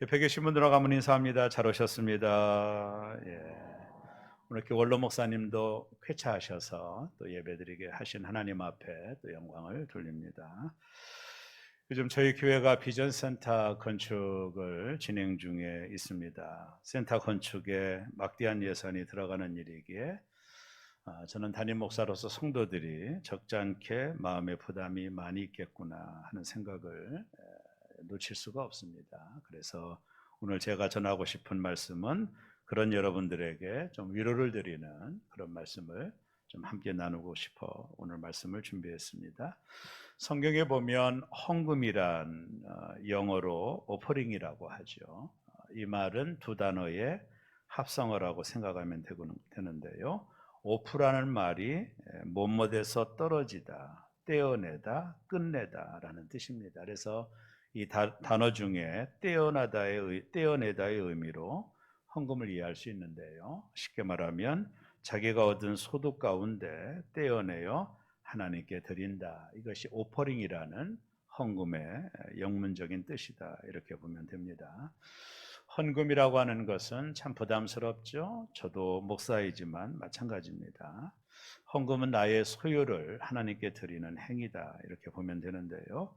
옆에 계신 분들하고 한번 인사합니다. 잘 오셨습니다. 오늘 이렇게 원로 목사님도 쾌차하셔서 또 예배드리게 하신 하나님 앞에 또 영광을 돌립니다. 요즘 저희 교회가 비전 센터 건축을 진행 중에 있습니다. 센터 건축에 막대한 예산이 들어가는 일이기에 저는 담임 목사로서 성도들이 적잖게 마음의 부담이 많이 있겠구나 하는 생각을 놓칠 수가 없습니다. 그래서 오늘 제가 전하고 싶은 말씀은 그런 여러분들에게 좀 위로를 드리는 그런 말씀을 좀 함께 나누고 싶어 오늘 말씀을 준비했습니다. 성경에 보면 헌금이란 영어로 오퍼링이라고 하죠. 이 말은 두 단어의 합성어라고 생각하면 되는데요. 오프라는 말이 못못에서 떨어지다, 떼어내다, 끝내다라는 뜻입니다. 그래서 이 단어 중에 떼어내다의 의미로 헌금을 이해할 수 있는데요. 쉽게 말하면 자기가 얻은 소득 가운데 떼어내어 하나님께 드린다. 이것이 오퍼링이라는 헌금의 영문적인 뜻이다. 이렇게 보면 됩니다. 헌금이라고 하는 것은 참 부담스럽죠. 저도 목사이지만 마찬가지입니다. 헌금은 나의 소유를 하나님께 드리는 행위다. 이렇게 보면 되는데요.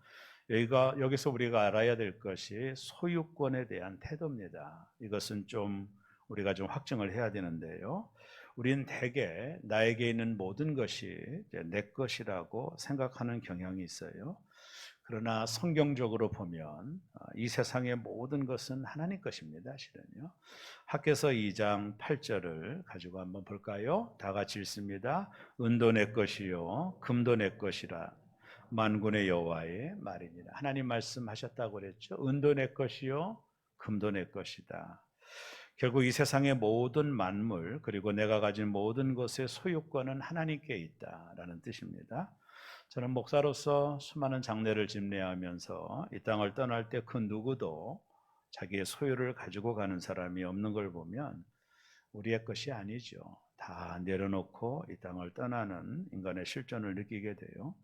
여기서 우리가 알아야 될 것이 소유권에 대한 태도입니다. 이것은 우리가 좀 확증을 해야 되는데요. 우린 대개 나에게 있는 모든 것이 내 것이라고 생각하는 경향이 있어요. 그러나 성경적으로 보면 이 세상의 모든 것은 하나님 것입니다. 실은요. 학개서 2장 8절을 가지고 한번 볼까요? 다 같이 읽습니다. 은도 내 것이요 금도 내 것이라 만군의 여호와의 말이니라. 하나님 말씀하셨다고 그랬죠. 은도 내 것이요 금도 내 것이다. 결국 이 세상의 모든 만물 그리고 내가 가진 모든 것의 소유권은 하나님께 있다라는 뜻입니다. 저는 목사로서 수많은 장례를 집례하면서 이 땅을 떠날 때 그 누구도 자기의 소유를 가지고 가는 사람이 없는 걸 보면 우리의 것이 아니죠. 다 내려놓고 이 땅을 떠나는 인간의 실존을 느끼게 돼요.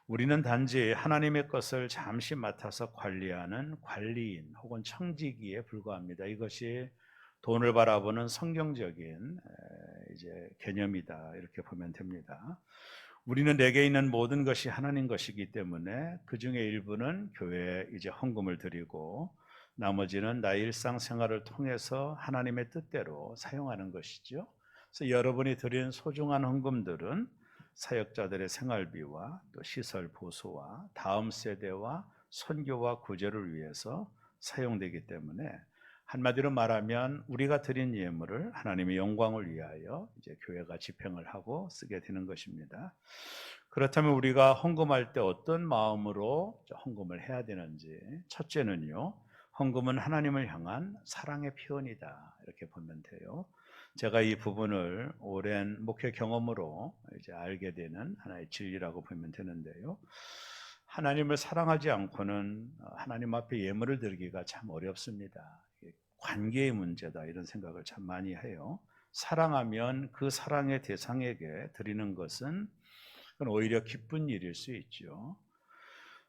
우리는 단지 하나님의 것을 잠시 맡아서 관리하는 관리인 혹은 청지기에 불과합니다. 이것이 돈을 바라보는 성경적인 개념이다. 이렇게 보면 됩니다. 우리는 내게 있는 모든 것이 하나님 것이기 때문에 그 중에 일부는 교회에 헌금을 드리고 나머지는 나의 일상생활을 통해서 하나님의 뜻대로 사용하는 것이죠. 그래서 여러분이 드린 소중한 헌금들은 사역자들의 생활비와 또 시설 보수와 다음 세대와 선교와 구제를 위해서 사용되기 때문에 한마디로 말하면 우리가 드린 예물을 하나님의 영광을 위하여 교회가 집행을 하고 쓰게 되는 것입니다. 그렇다면 우리가 헌금할 때 어떤 마음으로 헌금을 해야 되는지, 첫째는요, 헌금은 하나님을 향한 사랑의 표현이다. 이렇게 보면 돼요. 제가 이 부분을 오랜 목회 경험으로 알게 되는 하나의 진리라고 보면 되는데요. 하나님을 사랑하지 않고는 하나님 앞에 예물을 드리기가 참 어렵습니다. 관계의 문제다 이런 생각을 참 많이 해요. 사랑하면 그 사랑의 대상에게 드리는 것은 그건 오히려 기쁜 일일 수 있죠.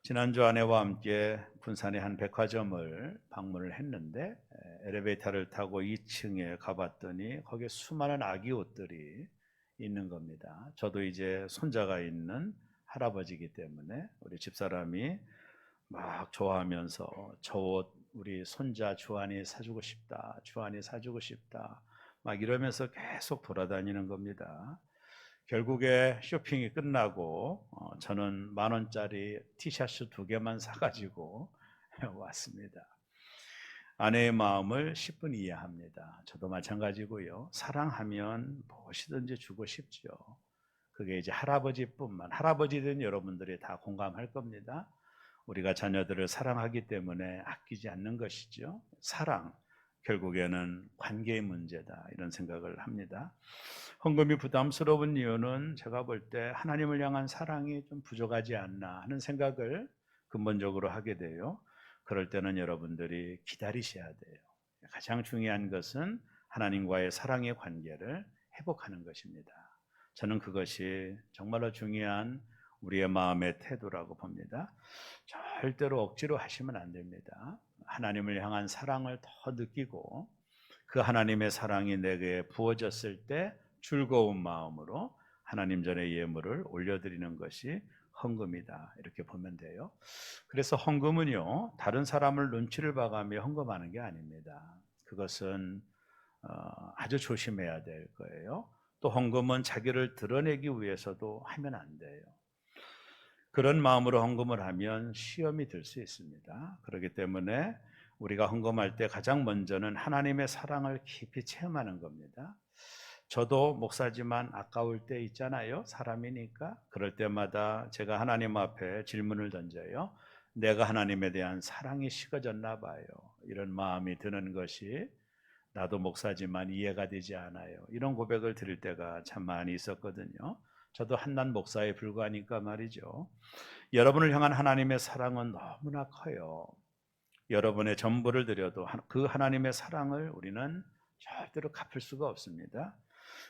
지난주 아내와 함께 군산의 한 백화점을 방문을 했는데 엘리베이터를 타고 2층에 가봤더니 거기에 수많은 아기 옷들이 있는 겁니다. 저도 이제 손자가 있는 할아버지이기 때문에 우리 집사람이 막 좋아하면서 저 옷 우리 손자 주한이 사주고 싶다. 주한이 사주고 싶다. 막 이러면서 계속 돌아다니는 겁니다. 결국에 쇼핑이 끝나고 저는 10,000원짜리 티셔츠 2개만 사가지고 왔습니다. 아내의 마음을 10분 이해합니다. 저도 마찬가지고요. 사랑하면 무엇이든지 주고 싶죠. 그게 할아버지든 여러분들이 다 공감할 겁니다. 우리가 자녀들을 사랑하기 때문에 아끼지 않는 것이죠. 사랑, 결국에는 관계의 문제다 이런 생각을 합니다. 헌금이 부담스러운 이유는 제가 볼 때 하나님을 향한 사랑이 좀 부족하지 않나 하는 생각을 근본적으로 하게 돼요. 그럴 때는 여러분들이 기다리셔야 돼요. 가장 중요한 것은 하나님과의 사랑의 관계를 회복하는 것입니다. 저는 그것이 정말로 중요한 우리의 마음의 태도라고 봅니다. 절대로 억지로 하시면 안 됩니다. 하나님을 향한 사랑을 더 느끼고 그 하나님의 사랑이 내게 부어졌을 때 즐거운 마음으로 하나님 전에 예물을 올려드리는 것이 헌금이다. 이렇게 보면 돼요. 그래서 헌금은요, 다른 사람을 눈치를 봐가며 헌금하는 게 아닙니다. 그것은 아주 조심해야 될 거예요. 또 헌금은 자기를 드러내기 위해서도 하면 안 돼요. 그런 마음으로 헌금을 하면 시험이 들 수 있습니다. 그렇기 때문에 우리가 헌금할 때 가장 먼저는 하나님의 사랑을 깊이 체험하는 겁니다. 저도 목사지만 아까울 때 있잖아요. 사람이니까. 그럴 때마다 제가 하나님 앞에 질문을 던져요. 내가 하나님에 대한 사랑이 식어졌나 봐요. 이런 마음이 드는 것이 나도 목사지만 이해가 되지 않아요. 이런 고백을 드릴 때가 참 많이 있었거든요. 저도 한낱 목사에 불과하니까 말이죠. 여러분을 향한 하나님의 사랑은 너무나 커요. 여러분의 전부를 드려도 그 하나님의 사랑을 우리는 절대로 갚을 수가 없습니다.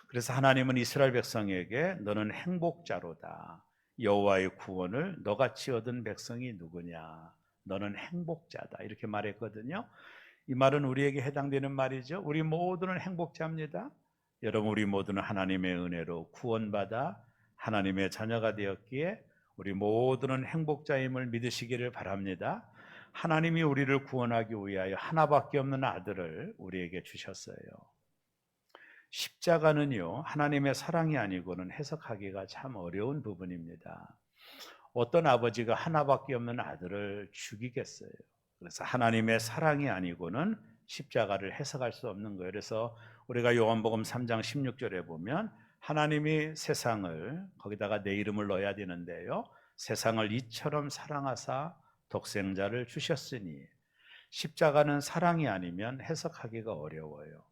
그래서 하나님은 이스라엘 백성에게 너는 행복자로다. 여호와의 구원을 너같이 얻은 백성이 누구냐? 너는 행복자다. 이렇게 말했거든요. 이 말은 우리에게 해당되는 말이죠. 우리 모두는 행복자입니다. 여러분, 우리 모두는 하나님의 은혜로 구원받아 하나님의 자녀가 되었기에 우리 모두는 행복자임을 믿으시기를 바랍니다. 하나님이 우리를 구원하기 위하여 하나밖에 없는 아들을 우리에게 주셨어요. 십자가는요, 하나님의 사랑이 아니고는 해석하기가 참 어려운 부분입니다. 어떤 아버지가 하나밖에 없는 아들을 죽이겠어요? 그래서 하나님의 사랑이 아니고는 십자가를 해석할 수 없는 거예요. 그래서 우리가 요한복음 3장 16절에 보면 하나님이 세상을, 거기다가 내 이름을 넣어야 되는데요, 세상을 이처럼 사랑하사 독생자를 주셨으니, 십자가는 사랑이 아니면 해석하기가 어려워요.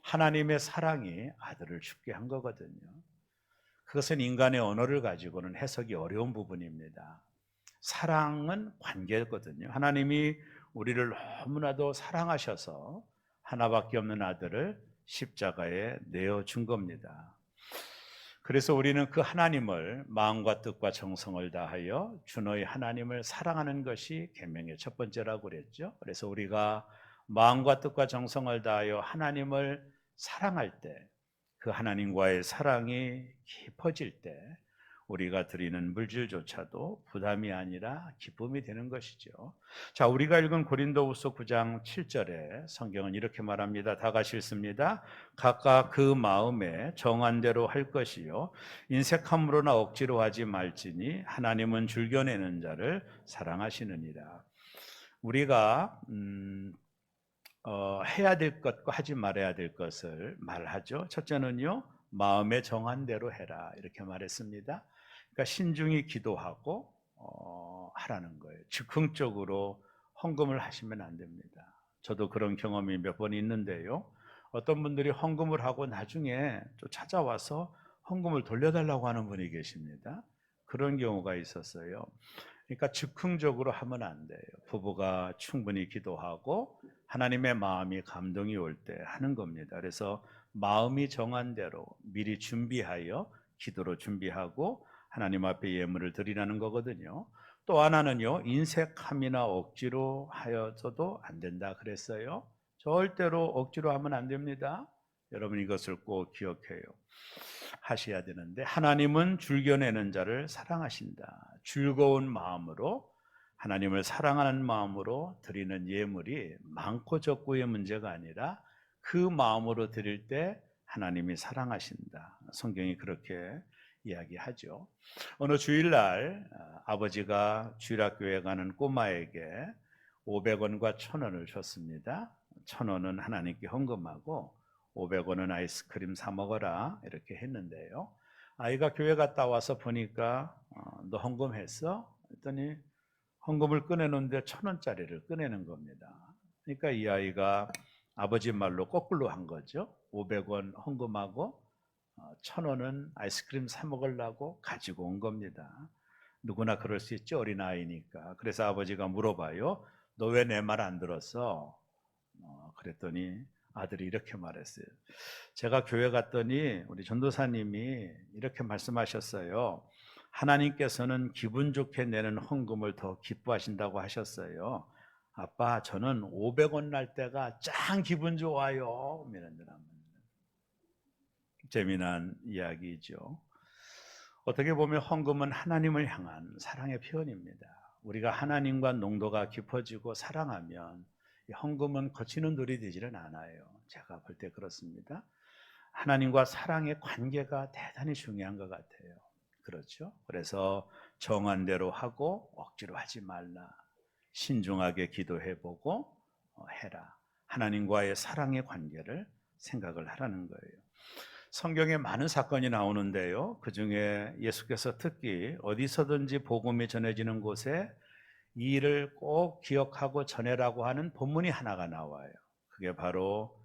하나님의 사랑이 아들을 죽게 한 거거든요. 그것은 인간의 언어를 가지고는 해석이 어려운 부분입니다. 사랑은 관계거든요. 하나님이 우리를 너무나도 사랑하셔서 하나밖에 없는 아들을 십자가에 내어준 겁니다. 그래서 우리는 그 하나님을 마음과 뜻과 정성을 다하여 주 너희 하나님을 사랑하는 것이 계명의 첫 번째라고 그랬죠. 그래서 우리가 마음과 뜻과 정성을 다하여 하나님을 사랑할 때, 그 하나님과의 사랑이 깊어질 때 우리가 드리는 물질조차도 부담이 아니라 기쁨이 되는 것이죠. 자, 우리가 읽은 고린도후서 9장 7절에 성경은 이렇게 말합니다. 다 같이 읽습니다. 각각 그 마음에 정한 대로 할 것이요 인색함으로나 억지로 하지 말지니 하나님은 즐겨내는 자를 사랑하시느니라. 우리가 해야 될 것과 하지 말아야 될 것을 말하죠. 첫째는요, 마음에 정한 대로 해라, 이렇게 말했습니다. 그러니까 신중히 기도하고 하라는 거예요. 즉흥적으로 헌금을 하시면 안 됩니다. 저도 그런 경험이 몇 번 있는데요. 어떤 분들이 헌금을 하고 나중에 또 찾아와서 헌금을 돌려달라고 하는 분이 계십니다. 그런 경우가 있었어요. 그러니까 즉흥적으로 하면 안 돼요. 부부가 충분히 기도하고 하나님의 마음이 감동이 올 때 하는 겁니다. 그래서 마음이 정한 대로 미리 준비하여 기도로 준비하고 하나님 앞에 예물을 드리라는 거거든요. 또 하나는요, 인색함이나 억지로 하여서도 안 된다 그랬어요. 절대로 억지로 하면 안 됩니다. 여러분, 이것을 꼭 기억해요. 하셔야 되는데, 하나님은 즐겨내는 자를 사랑하신다. 즐거운 마음으로, 하나님을 사랑하는 마음으로 드리는 예물이 많고 적고의 문제가 아니라 그 마음으로 드릴 때 하나님이 사랑하신다. 성경이 그렇게 이야기하죠. 어느 주일날 아버지가 주일학교에 가는 꼬마에게 500원과 1000원을 줬습니다. 1000원은 하나님께 헌금하고 500원은 아이스크림 사 먹어라, 이렇게 했는데요. 아이가 교회 갔다 와서 보니까 너 헌금했어? 했더니 헌금을 꺼내놓는데 1000원짜리를 꺼내는 겁니다. 그러니까 이 아이가 아버지 말로 거꾸로 한 거죠. 500원 헌금하고 1000원은 아이스크림 사 먹으려고 가지고 온 겁니다. 누구나 그럴 수 있죠, 어린아이니까. 그래서 아버지가 물어봐요. 너 왜 내 말 안 들었어? 그랬더니 아들이 이렇게 말했어요. 제가 교회 갔더니 우리 전도사님이 이렇게 말씀하셨어요. 하나님께서는 기분 좋게 내는 헌금을 더 기뻐하신다고 하셨어요. 아빠, 저는 500원 날 때가 짱 기분 좋아요. 이런 재미난 이야기죠. 어떻게 보면 헌금은 하나님을 향한 사랑의 표현입니다. 우리가 하나님과 농도가 깊어지고 사랑하면 이 헌금은 거치는 돌이 되지는 않아요. 제가 볼 때 그렇습니다. 하나님과 사랑의 관계가 대단히 중요한 것 같아요. 그렇죠? 그래서 정한 대로 하고 억지로 하지 말라. 신중하게 기도해보고 해라. 하나님과의 사랑의 관계를 생각을 하라는 거예요. 성경에 많은 사건이 나오는데요. 그 중에 예수께서 특히 어디서든지 복음이 전해지는 곳에 이 일을 꼭 기억하고 전해라고 하는 본문이 하나가 나와요. 그게 바로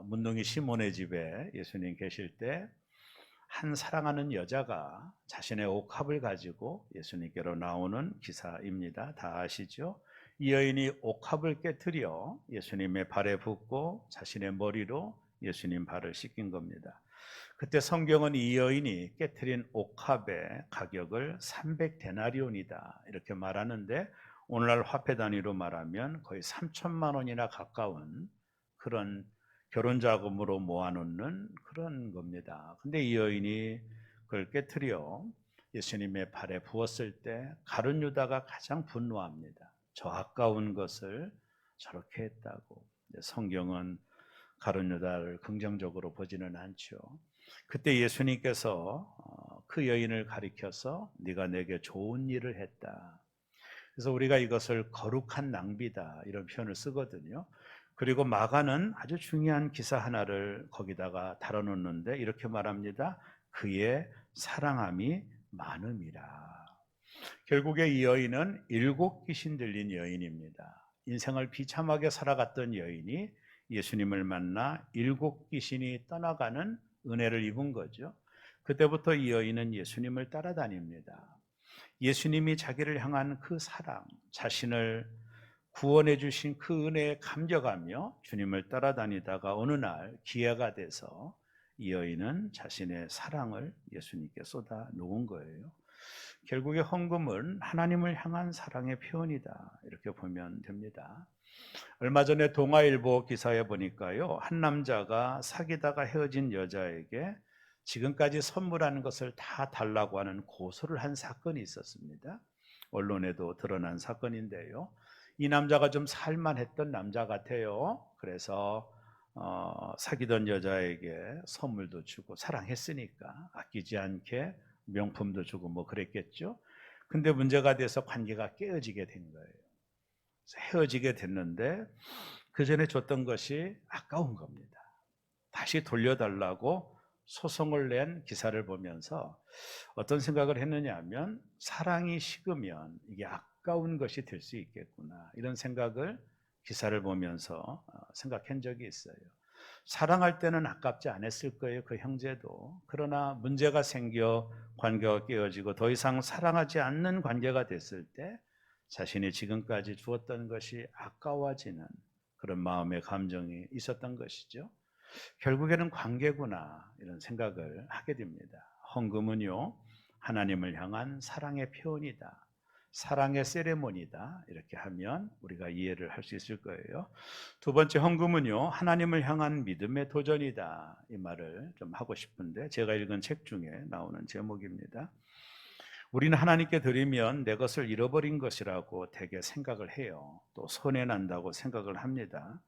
문둥이 시몬의 집에 예수님 계실 때 한 사랑하는 여자가 자신의 옥합을 가지고 예수님께로 나오는 기사입니다. 다 아시죠? 이 여인이 옥합을 깨뜨려 예수님의 발에 붓고 자신의 머리로 예수님 발을 씻긴 겁니다. 그때 성경은 이 여인이 깨뜨린 옥합의 가격을 300데나리온이다 이렇게 말하는데, 오늘날 화폐 단위로 말하면 거의 3천만 원이나 가까운 그런 결혼 자금으로 모아놓는 그런 겁니다. 근데 이 여인이 그걸 깨뜨려 예수님의 발에 부었을 때 가룟 유다가 가장 분노합니다. 저 아까운 것을 저렇게 했다고. 성경은 가룟 유다를 긍정적으로 보지는 않죠. 그때 예수님께서 그 여인을 가리켜서 네가 내게 좋은 일을 했다. 그래서 우리가 이것을 거룩한 낭비다 이런 표현을 쓰거든요. 그리고 마가는 아주 중요한 기사 하나를 거기다가 달아놓는데 이렇게 말합니다. 그의 사랑함이 많음이라. 결국에 이 여인은 7귀신 들린 여인입니다. 인생을 비참하게 살아갔던 여인이 예수님을 만나 7귀신이 떠나가는 은혜를 입은 거죠. 그때부터 이 여인은 예수님을 따라다닙니다. 예수님이 자기를 향한 그 사랑, 자신을 구원해 주신 그 은혜에 감격하며 주님을 따라다니다가 어느 날 기회가 돼서 이 여인은 자신의 사랑을 예수님께 쏟아 놓은 거예요. 결국에 헌금은 하나님을 향한 사랑의 표현이다 이렇게 보면 됩니다. 얼마 전에 동아일보 기사에 보니까요, 한 남자가 사귀다가 헤어진 여자에게 지금까지 선물하는 것을 다 달라고 하는 고소를 한 사건이 있었습니다. 언론에도 드러난 사건인데요. 이 남자가 좀 살만했던 남자 같아요. 그래서 사귀던 여자에게 선물도 주고 사랑했으니까 아끼지 않게 명품도 주고 뭐 그랬겠죠. 근데 문제가 돼서 관계가 깨어지게 된 거예요. 헤어지게 됐는데 그 전에 줬던 것이 아까운 겁니다. 다시 돌려달라고 소송을 낸 기사를 보면서 어떤 생각을 했느냐 하면, 사랑이 식으면 이게 아까운 것이 될 수 있겠구나 이런 생각을 기사를 보면서 생각한 적이 있어요. 사랑할 때는 아깝지 않았을 거예요, 그 형제도. 그러나 문제가 생겨 관계가 깨어지고 더 이상 사랑하지 않는 관계가 됐을 때 자신이 지금까지 주었던 것이 아까워지는 그런 마음의 감정이 있었던 것이죠. 결국에는 관계구나 이런 생각을 하게 됩니다. 헌금은요, 하나님을 향한 사랑의 표현이다, 사랑의 세레모니다 이렇게 하면 우리가 이해를 할 수 있을 거예요. 두 번째, 헌금은요 하나님을 향한 믿음의 도전이다 이 말을 좀 하고 싶은데, 제가 읽은 책 중에 나오는 제목입니다. 우리는 하나님께 드리면 내 것을 잃어버린 것이라고 대개 생각을 해요. 또 손해난다고 생각을 합니다.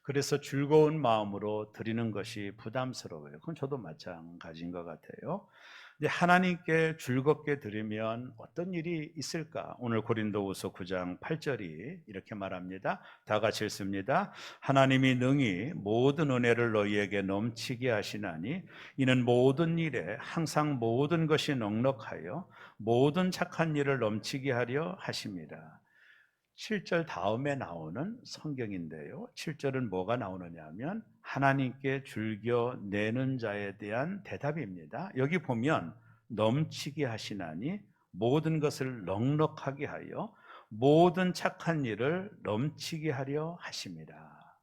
그래서 즐거운 마음으로 드리는 것이 부담스러워요. 그건 저도 마찬가지인 것 같아요. 근데 하나님께 즐겁게 드리면 어떤 일이 있을까? 오늘 고린도후서 9장 8절이 이렇게 말합니다. 다 같이 읽습니다. 하나님이 능히 모든 은혜를 너희에게 넘치게 하시나니 이는 모든 일에 항상 모든 것이 넉넉하여 모든 착한 일을 넘치게 하려 하십니다. 7절 다음에 나오는 성경인데요. 7절은 뭐가 나오느냐 하면 하나님께 즐겨 내는 자에 대한 대답입니다. 여기 보면 넘치게 하시나니 모든 것을 넉넉하게 하여 모든 착한 일을 넘치게 하려 하십니다.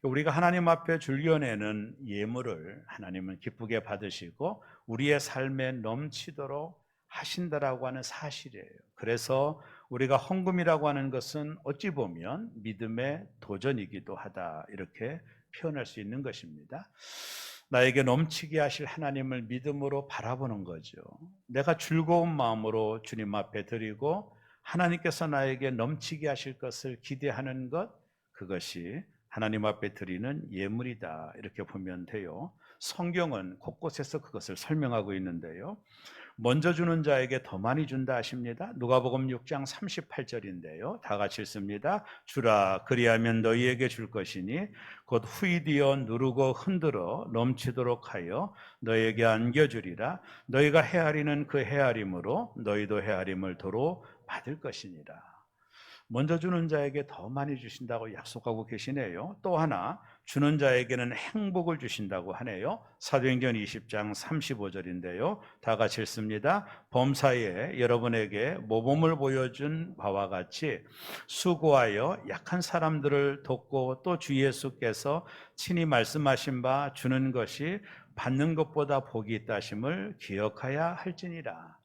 우리가 하나님 앞에 즐겨내는 예물을 하나님은 기쁘게 받으시고 우리의 삶에 넘치도록 하신다라고 하는 사실이에요. 그래서 우리가 헌금이라고 하는 것은 어찌 보면 믿음의 도전이기도 하다, 이렇게 표현할 수 있는 것입니다. 나에게 넘치게 하실 하나님을 믿음으로 바라보는 거죠. 내가 즐거운 마음으로 주님 앞에 드리고 하나님께서 나에게 넘치게 하실 것을 기대하는 것, 그것이 하나님 앞에 드리는 예물이다, 이렇게 보면 돼요. 성경은 곳곳에서 그것을 설명하고 있는데요. 먼저 주는 자에게 더 많이 준다 하십니다. 누가복음 6장 38절인데요. 다 같이 읽습니다. 주라, 그리하면 너희에게 줄 것이니 곧 후이디어 누르고 흔들어 넘치도록 하여 너희에게 안겨주리라. 너희가 헤아리는 그 헤아림으로 너희도 헤아림을 도로 받을 것이니라. 먼저 주는 자에게 더 많이 주신다고 약속하고 계시네요. 또 하나, 주는 자에게는 행복을 주신다고 하네요. 사도행전 20장 35절인데요. 다 같이 읽습니다. 범사에 여러분에게 모범을 보여준 바와 같이 수고하여 약한 사람들을 돕고 또 주 예수께서 친히 말씀하신 바 주는 것이 받는 것보다 복이 있다 하심을 기억하야 할지니라.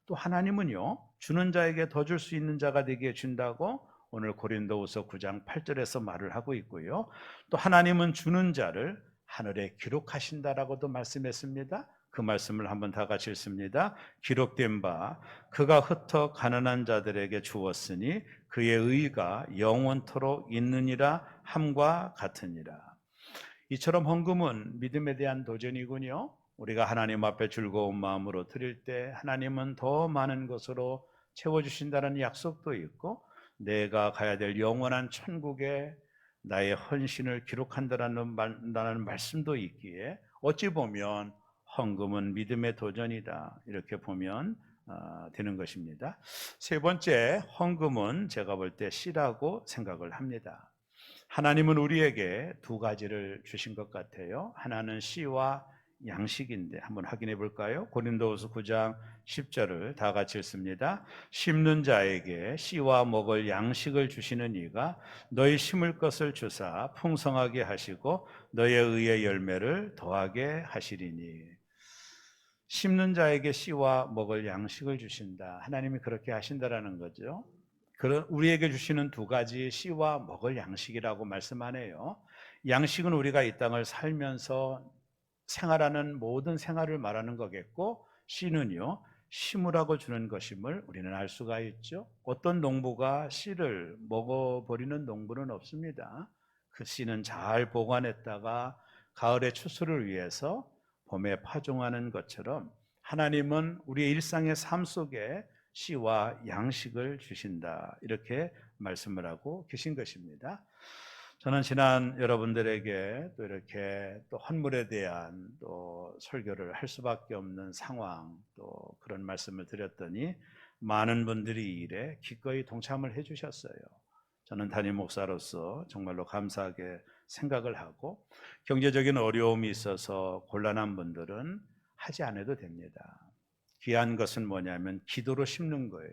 또 하나님은요, 주는 자에게 더 줄 수 있는 자가 되게 준다고 오늘 고린도후서 9장 8절에서 말을 하고 있고요. 또 하나님은 주는 자를 하늘에 기록하신다라고도 말씀했습니다. 그 말씀을 한번 다 같이 읽습니다. 기록된 바 그가 흩어 가난한 자들에게 주었으니 그의 의가 영원토록 있느니라 함과 같으니라. 이처럼 헌금은 믿음에 대한 도전이군요. 우리가 하나님 앞에 즐거운 마음으로 드릴 때 하나님은 더 많은 것으로 채워주신다는 약속도 있고, 내가 가야 될 영원한 천국에 나의 헌신을 기록한다는 말씀도 있기에 어찌 보면 헌금은 믿음의 도전이다, 이렇게 보면 되는 것입니다. 세 번째, 헌금은 제가 볼 때 씨라고 생각을 합니다. 하나님은 우리에게 두 가지를 주신 것 같아요. 하나는 씨와 양식인데 한번 확인해 볼까요? 고린도후서 9장 10절을 다 같이 읽습니다. 심는 자에게 씨와 먹을 양식을 주시는 이가 너희 심을 것을 주사 풍성하게 하시고 너희의 의의 열매를 더하게 하시리니. 심는 자에게 씨와 먹을 양식을 주신다. 하나님이 그렇게 하신다라는 거죠. 우리에게 주시는 두 가지 씨와 먹을 양식이라고 말씀하네요. 양식은 우리가 이 땅을 살면서 생활하는 모든 생활을 말하는 거겠고, 씨는요, 심으라고 주는 것임을 우리는 알 수가 있죠. 어떤 농부가 씨를 먹어버리는 농부는 없습니다. 그 씨는 잘 보관했다가 가을의 추수를 위해서 봄에 파종하는 것처럼 하나님은 우리의 일상의 삶 속에 씨와 양식을 주신다, 이렇게 말씀을 하고 계신 것입니다. 저는 지난 여러분들에게 또 이렇게 또 헌물에 대한 또 설교를 할 수밖에 없는 상황, 또 그런 말씀을 드렸더니 많은 분들이 이 일에 기꺼이 동참을 해 주셨어요. 저는 담임 목사로서 정말로 감사하게 생각을 하고, 경제적인 어려움이 있어서 곤란한 분들은 하지 않아도 됩니다. 귀한 것은 뭐냐면 기도로 심는 거예요.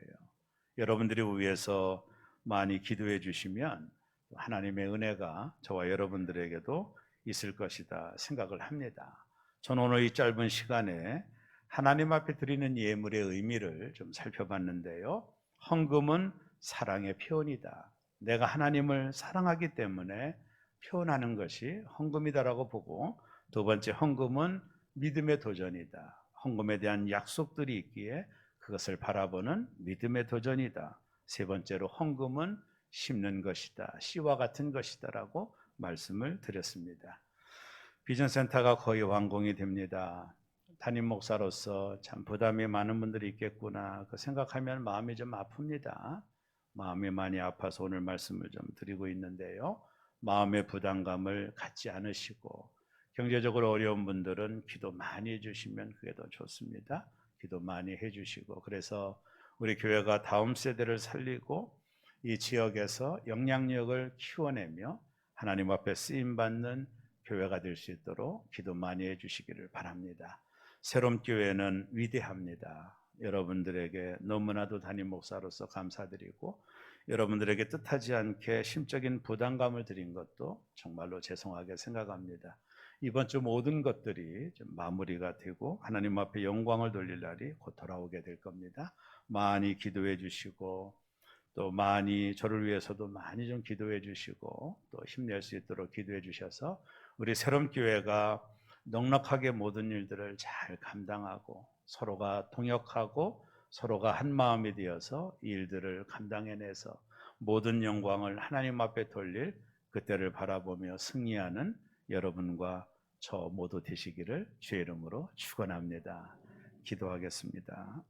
여러분들이 위해서 많이 기도해 주시면 하나님의 은혜가 저와 여러분들에게도 있을 것이다 생각을 합니다. 저는 오늘 이 짧은 시간에 하나님 앞에 드리는 예물의 의미를 좀 살펴봤는데요. 헌금은 사랑의 표현이다. 내가 하나님을 사랑하기 때문에 표현하는 것이 헌금이다라고 보고, 두 번째, 헌금은 믿음의 도전이다. 헌금에 대한 약속들이 있기에 그것을 바라보는 믿음의 도전이다. 세 번째로, 헌금은 심는 것이다, 씨와 같은 것이다라고 말씀을 드렸습니다. 비전센터가 거의 완공이 됩니다. 담임 목사로서 참 부담이 많은 분들이 있겠구나, 그 생각하면 마음이 좀 아픕니다. 마음이 많이 아파서 오늘 말씀을 좀 드리고 있는데요. 마음의 부담감을 갖지 않으시고, 경제적으로 어려운 분들은 기도 많이 해주시면 그게 더 좋습니다. 기도 많이 해주시고, 그래서 우리 교회가 다음 세대를 살리고 이 지역에서 영향력을 키워내며 하나님 앞에 쓰임받는 교회가 될 수 있도록 기도 많이 해주시기를 바랍니다. 새롬 교회는 위대합니다. 여러분들에게 너무나도 담임 목사로서 감사드리고, 여러분들에게 뜻하지 않게 심적인 부담감을 드린 것도 정말로 죄송하게 생각합니다. 이번 주 모든 것들이 좀 마무리가 되고 하나님 앞에 영광을 돌릴 날이 곧 돌아오게 될 겁니다. 많이 기도해 주시고 또 많이 저를 위해서도 많이 좀 기도해 주시고 또 힘낼 수 있도록 기도해 주셔서 우리 새롬교회가 넉넉하게 모든 일들을 잘 감당하고 서로가 통역하고 서로가 한 마음이 되어서 이 일들을 감당해내서 모든 영광을 하나님 앞에 돌릴 그때를 바라보며 승리하는 여러분과 저 모두 되시기를 주의 이름으로 축원합니다. 기도하겠습니다.